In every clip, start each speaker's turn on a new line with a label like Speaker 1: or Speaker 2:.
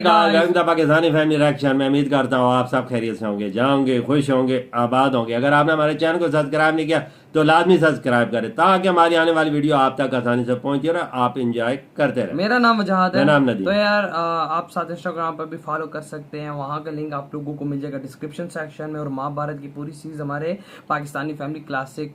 Speaker 1: Pakistani family reaction में उम्मीद करता हूँ आप सब खैरियत से होंगे, जाओगे, खुश होंगे, आबाद होंगे। अगर आपने हमारे चैनल को सब्सक्राइब नहीं किया तो लाजमी सब्सक्राइब करें ताकि हमारी आने वाली वीडियो आप तक आसानी से पहुंचे और आप इंजॉय करते रहें।
Speaker 2: मेरा नाम वजाहत है।
Speaker 1: मेरा नाम नदीम।
Speaker 2: तो यार आप साथ इंस्टाग्राम पर भी फॉलो कर सकते हैं, वहां का लिंक आप लोगों को मिल जाएगा डिस्क्रिप्शन सेक्शन में। और महाभारत की पूरी सीरीज हमारे पाकिस्तानी फैमिली क्लासिक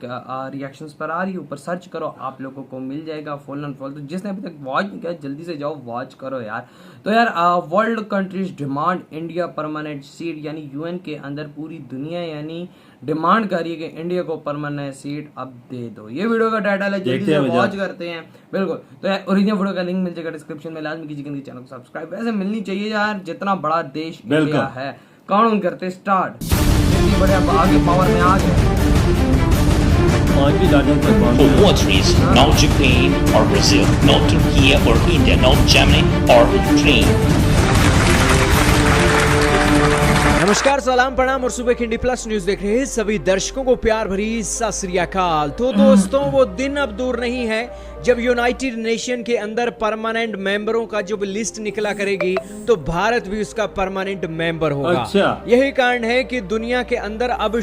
Speaker 2: रिएक्शंस पर आ रही है, ऊपर सर्च करो आप लोगों को मिल जाएगा फुल एंड फुल। तो जिसने अभी तक वॉच नहीं किया जल्दी से जाओ वॉच करो यार। तो यार world countries demand India permanent seat, यानी यूएन के अंदर पूरी दुनिया यानी डिमांड कर रही है कि इंडिया को परमानेंट सीट अब दे दो। ये वीडियो का टाइटल है, जल्दी से वॉच करते हैं। बिल्कुल। तो यार ओरिजिनल वीडियो का लिंक मिल जाएगा डिस्क्रिप्शन में, लाजमी कीजिए चैनल को सब्सक्राइब। वैसे मिलनी चाहिए यार, जितना बड़ा देश इंडिया है। काउंट करते स्टार्ट, इतनी बढ़िया आगे पावर में आ गए।
Speaker 3: For what reason? Not Japan or Brazil, not Turkey or India, not Germany or Ukraine.
Speaker 4: नमस्कार, सलाम, प्रणाम और सुबह खिंडी प्लस न्यूज देख रहे हैं सभी दर्शकों को प्यार भरी सत श्री अकाल। तो दोस्तों वो दिन अब दूर नहीं है जब यूनाइटेड नेशन के अंदर परमानेंट मेंबरों का जब लिस्ट निकला करेगी तो भारत भी उसका परमानेंट मेंबर होगा।
Speaker 1: अच्छा।
Speaker 4: यही कारण है कि दुनिया के अंदर अब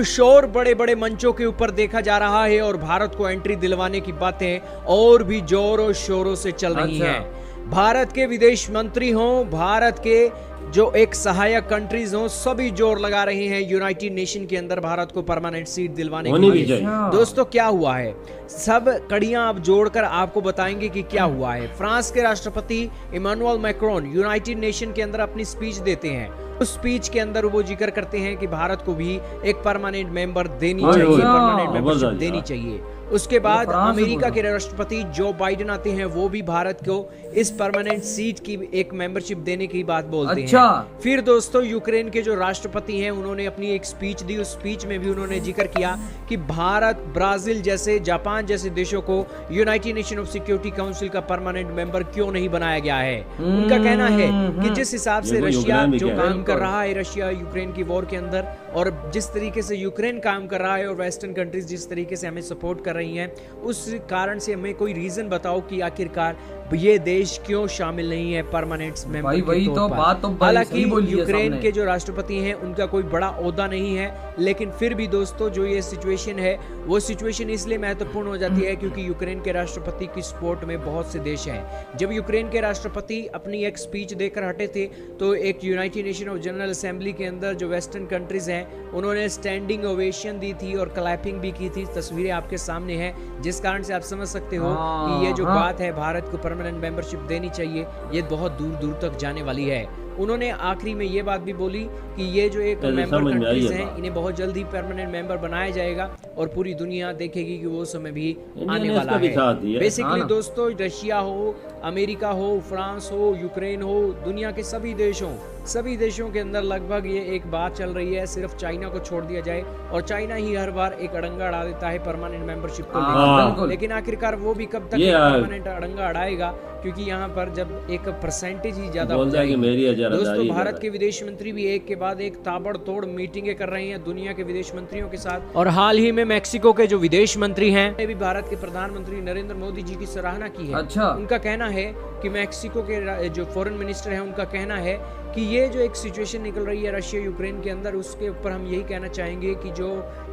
Speaker 4: शोर बड़े बड़े मंचों के ऊपर देखा जा रहा है और भारत को एंट्री दिलवाने की बातें और भी जोरों शोरों से चल रही हैं। भारत के विदेश मंत्री हों, भारत के जो एक सहायक कंट्रीज हों, सभी जोर लगा रहे हैं यूनाइटेड नेशन के अंदर भारत को परमानेंट सीट दिलवाने के लिए। दोस्तों क्या हुआ है, सब कड़ियां आप जोड़कर आपको बताएंगे कि क्या हुआ है। फ्रांस के राष्ट्रपति इमानुएल मैक्रोन यूनाइटेड नेशन के अंदर अपनी स्पीच देते हैं। उस स्पीच के अंदर वो जिक्र करते हैं कि भारत को भी एक परमानेंट मेंबर देनी चाहिए, परमानेंट मेंबरशिप देनी चाहिए। उसके बाद अमेरिका के राष्ट्रपति जो बाइडेन आते हैं, वो भी भारत को इस परमानेंट सीट की एक मेंबरशिप देने की बात बोलते हैं। फिर दोस्तों यूक्रेन के जो राष्ट्रपति हैं उन्होंने अपनी एक स्पीच दी। उस स्पीच में भी उन्होंने जिक्र किया कि भारत, ब्राजील जैसे, जापान जैसे देशों को United nation of security council का परमानेंट मेंबर क्यों नहीं बनाया गया है। उनका कहना है कि जिस हिसाब से रशिया जो काम कर रहा है रशिया यूक्रेन की वॉर के अंदर, और जिस तरीके से यूक्रेन काम कर रहा है और वेस्टर्न कंट्रीज जिस तरीके से हमें सपोर्ट कर रही हैं, उस कारण से हमें कोई रीजन बताओ कि आखिरकार ये देश क्यों शामिल नहीं है परमानेंट मेंबर के तौर पर। हालांकि यूक्रेन के जो राष्ट्रपति हैं उनका कोई बड़ा ओहदा नहीं है, लेकिन फिर भी दोस्तों जो ये सिचुएशन है वो सिचुएशन इसलिए महत्वपूर्ण हो जाती है क्योंकि यूक्रेन के राष्ट्रपति की सपोर्ट में बहुत से देश हैं। जब यूक्रेन के राष्ट्रपति अपनी एक स्पीच देकर हटे थे तो एक United nation of general assembly के अंदर जो वेस्टर्न कंट्रीज हैं उन्होंने स्टैंडिंग ओवेशन दी थी और क्लैपिंग भी की थी। तस्वीरें आपके सामने हैं, जिस कारण से आप समझ सकते हो कि ये जो बात है भारत को परमानेंट मेंबरशिप देनी चाहिए, ये बहुत दूर दूर तक जाने वाली है। उन्होंने आखिरी में ये बात भी बोली कि ये जो एक मेंबर कंट्रीज हैं इन्हें बहुत जल्दी परमानेंट मेंबर बनाया जाएगा और पूरी दुनिया देखेगी कि वो समय भी आने वाला है। बेसिकली दोस्तों रशिया हो, अमेरिका हो, फ्रांस हो, यूक्रेन हो, दुनिया के सभी देशों के अंदर लगभग ये एक बात चल रही है, सिर्फ चाइना को छोड़ दिया जाए और चाइना ही हर बार एक अड़ंगा अड़ा देता है परमानेंट मेंबरशिप को लेकर। लेकिन आखिरकार वो भी कब तक परमानेंट अड़ंगा अड़ाएगा, क्योंकि यहाँ पर जब एक परसेंटेज ही ज्यादा हो जाएगी। दोस्तों भारत के विदेश मंत्री भी एक के बाद एक ताबड़तोड़ मीटिंगें कर रहे हैं दुनिया के विदेश मंत्रियों के साथ। और हाल ही में मैक्सिको के जो विदेश मंत्री हैं ने भी भारत के प्रधानमंत्री नरेंद्र मोदी जी की सराहना की है। उनका कहना है कि मैक्सिको के जो फॉरेन मिनिस्टर है उनका कहना है कि ये जो एक सिचुएशन निकल रही है रशिया यूक्रेन के अंदर, उसके ऊपर हम यही कहना चाहेंगे कि जो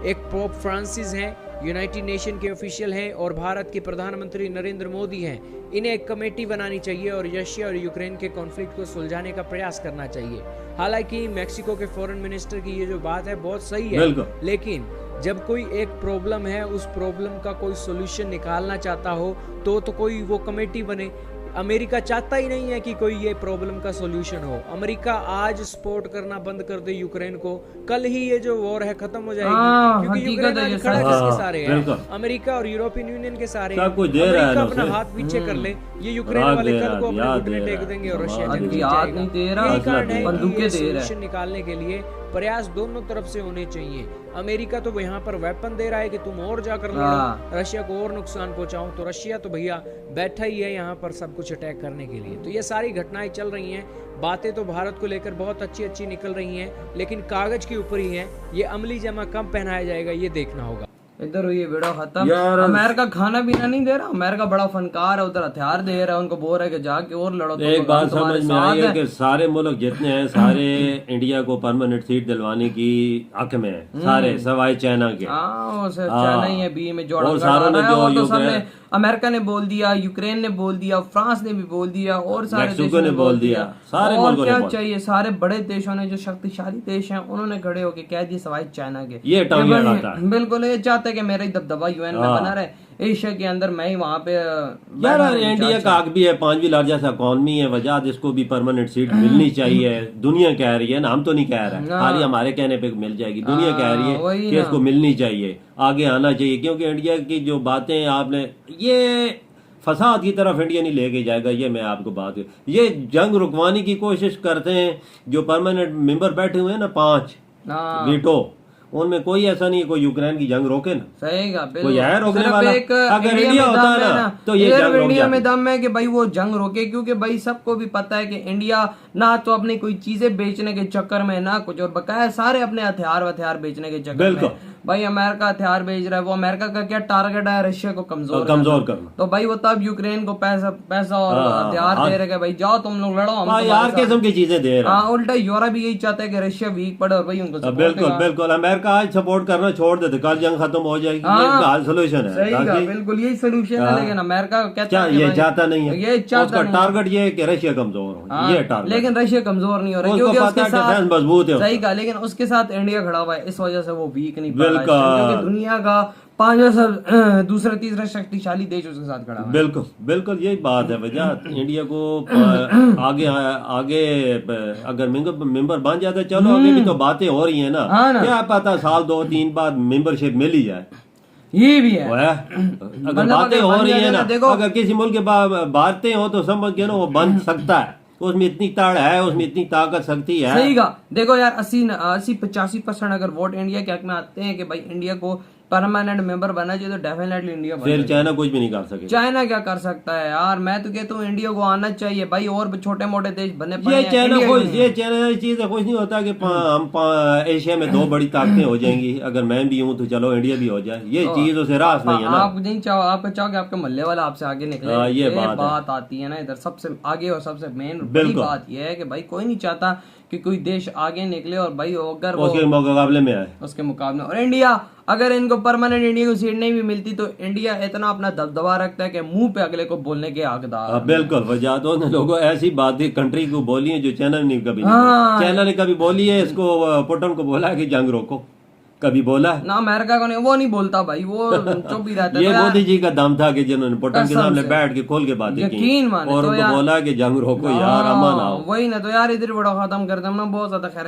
Speaker 4: एक पोप फ्रांसिस हैं, यूनाइटेड नेशन के ऑफिशियल हैं और भारत के प्रधानमंत्री नरेंद्र मोदी हैं, इन्हें एक कमेटी बनानी चाहिए और रशिया और यूक्रेन के कॉन्फ्लिक्ट को सुलझाने का प्रयास करना चाहिए। हालांकि मैक्सिको के फॉरेन मिनिस्टर की ये जो बात है बहुत सही है, लेकिन जब कोई एक प्रॉब्लम है उस प्रॉब्लम का कोई सोल्यूशन निकालना चाहता हो तो कोई वो कमेटी बने। अमेरिका चाहता ही नहीं है कि कोई ये प्रॉब्लम का सॉल्यूशन हो। अमेरिका आज सपोर्ट करना बंद कर दे यूक्रेन को, कल ही ये जो वॉर है खत्म हो जाएगी, क्योंकि यूक्रेन आज खड़ा किसके सारे है? अमेरिका और यूरोपियन यूनियन के सारे हैं। अमेरिका अपना हाथ पीछे कर ले, ये यूक्रेन वाले कल को अपने घुटने टेक देंगे और रशिया जंग जीत जाएगा। यही कारण है कि ये सॉल्यूशन निकालने के लिए प्रयास दोनों तरफ से होने चाहिए। अमेरिका तो यहाँ पर वेपन दे रहा है कि तुम और जाकर लड़ो, रशिया को और नुकसान पहुंचाओ, तो रशिया तो भैया बैठा ही है यहाँ पर सब कुछ अटैक करने के लिए। तो ये सारी घटनाएं चल रही हैं। बातें तो भारत को लेकर बहुत अच्छी निकल रही हैं, लेकिन कागज के ऊपर ही है, ये अमली जमा कब पहनाया जाएगा ये देखना होगा।
Speaker 2: इधर हुई वीडियो खत्म।
Speaker 1: यार
Speaker 2: अमेरिका खाना पीना नहीं दे रहा, अमेरिका बड़ा फनकार है, उधर हथियार दे रहा है, उनको बोल रहा है कि जाके और लड़ो। तो
Speaker 1: एक बात समझ में आई है कि सारे मुल्क जितने हैं सारे इंडिया को परमानेंट सीट दिलवाने की हक में है, सारे सवाए चाइना के।
Speaker 2: चाइना ही है बी में जोड़ा,
Speaker 1: और सारों ने जो
Speaker 2: तो सबने, अमेरिका ने बोल दिया, यूक्रेन ने बोल दिया, फ्रांस ने भी बोल दिया, और सारे देशों ने बोल दिया।
Speaker 1: सारे
Speaker 2: और
Speaker 1: मुल्कों
Speaker 2: क्या
Speaker 1: ने
Speaker 2: चाहिए, सारे बड़े देशों ने, जो शक्तिशाली देश हैं, उन्होंने खड़े होकर कह दिए सवाए चाइना के।
Speaker 1: ये टांगे अड़ाता है।
Speaker 2: बिल्कुल, ये चाहते कि मेरा ही दबदबा यूएन में बना रहे, एशिया के अंदर मैं ही वहां पे।
Speaker 1: यार इंडिया का हक भी है, 5वीं लार्जेस्ट इकॉनमी है, वजह इसको भी परमानेंट सीट मिलनी चाहिए। दुनिया कह रही है ना, हम तो नहीं कह रहे, खाली हमारे कहने पे मिल जाएगी। दुनिया कह रही है कि इसको मिलनी चाहिए, आगे आना चाहिए, क्योंकि इंडिया की जो बातें आपने, ये फसाद की तरफ इंडिया नहीं लेके जाएगा। ये मैं आपको बात, ये जंग रुकवाने की कोशिश करते हैं। जो परमानेंट मेंबर बैठे हुए हैं ना 5 वीटो, उनमें कोई ऐसा नहीं है कोई यूक्रेन की जंग रोके ना।
Speaker 2: सही का,
Speaker 1: कोई है रोकने वाला? अगर
Speaker 2: इंडिया
Speaker 1: होता है ना तो ये जंग रोक
Speaker 2: इंडिया में
Speaker 1: जाती।
Speaker 2: दम है कि भाई वो जंग रोके, क्योंकि भाई सबको भी पता है कि इंडिया ना तो अपनी कोई चीजें बेचने के चक्कर में ना कुछ, और बकाया सारे अपने हथियार बेचने के चक्कर में। भाई अमेरिका हथियार बेच रहा है, वो अमेरिका का क्या टारगेट है, रशिया को कमजोर करना। तो भाई वो तब यूक्रेन को पैसा और हथियार दे रहे, भाई जाओ तुम लोग लड़ो, हम
Speaker 1: यार किस्म की चीजें दे रहे हैं।
Speaker 2: उल्टा यूरोप भी यही चाहता है कि रशिया वीक पड़े और भाई उनको
Speaker 1: बिल्कुल अमेरिका आज सपोर्ट करना छोड़ देते, कल जंग खत्म हो जाएगी। ये सोल्यूशन है।
Speaker 2: सही, बिल्कुल यही सोल्यूशन है। लेकिन अमेरिका कहता है
Speaker 1: ये चाहता नहीं है,
Speaker 2: ये चाहता
Speaker 1: उसका टारगेट ये है कि रशिया कमजोर हो, ये टारगेट।
Speaker 2: लेकिन रशिया कमजोर नहीं हो रहा, क्योंकि उसके साथ
Speaker 1: मजबूत है।
Speaker 2: सही कहा, लेकिन उसके साथ इंडिया खड़ा हुआ है, इस वजह से वो वीक नहीं
Speaker 1: पड़ा,
Speaker 2: क्योंकि दुनिया का 5वां सब दूसरा तीसरा शक्तिशाली देश उसके साथ खड़ा है।
Speaker 1: बिल्कुल यही बात है वजह। इंडिया को आगे अगर मेंबर बन जाता है, चलो आगे भी तो बातें हो रही है ना, क्या पता साल 2-3 बाद मेंबरशिप मिल ही जाए।
Speaker 2: ये भी है,
Speaker 1: अगर बातें हो रही है ना, अगर किसी मुल्क के बातें हो तो समझ के ना वो बन सकता है, उसमें इतनी ताड़ है, उसमें इतनी ताकत शक्ति है।
Speaker 2: सही कहा। देखो यार 80-85% अगर वोट इंडिया के हक में आते हैं कि भाई इंडिया को परमानेंट मेंबर बनना चाहिए, तो डेफिनेटली इंडिया
Speaker 1: फिर चाइना कुछ भी नहीं कर सके।
Speaker 2: चाइना क्या कर सकता है यार, मैं तो कहता हूँ इंडिया को आना चाहिए भाई, और छोटे मोटे देश बने
Speaker 1: ये चाइना चीज कुछ नहीं होता कि हम एशिया में 2 बड़ी ताकतें हो जाएंगी, अगर मैं भी हूँ तो चलो इंडिया भी हो जाए, ये चीज उसे रास नहीं है ना।
Speaker 2: आप नहीं चाहो, आप चाहो कि आपके मोहल्ले वाला आपसे आगे निकले, ये बात आती है ना इधर सबसे आगे। और सबसे मेन बड़ी बात यह है कि भाई कोई नहीं चाहता कि कोई देश आगे निकले और भाई अगर
Speaker 1: उसके मुकाबले में आए,
Speaker 2: उसके मुकाबले। और इंडिया, अगर इनको परमानेंट इंडिया को सीट नहीं भी मिलती तो इंडिया इतना अपना दबदबा रखता है कि मुंह पे अगले को बोलने के हकदार।
Speaker 1: बिल्कुल वजह तो लोगों ऐसी बातें कंट्री को बोली है जो चाइना ने कभी नहीं, चाइना ने कभी बोली है इसको, पुतिन को बोला है कि जंग रोको, कभी बोला है ना?
Speaker 2: अमेरिका को नहीं, वो नहीं बोलता भाई, वो चुप ही रहता है।
Speaker 1: ये मोदी जी का दम था कि जिन्होंने पुतिन के सामने बैठ के खोल के बातें की और उनको बोला कि जंग रोको यार, अमन आओ।
Speaker 2: वही ना, तो यार इधर बड़ा खत्म करते हम ना, बहुत ज्यादा खैर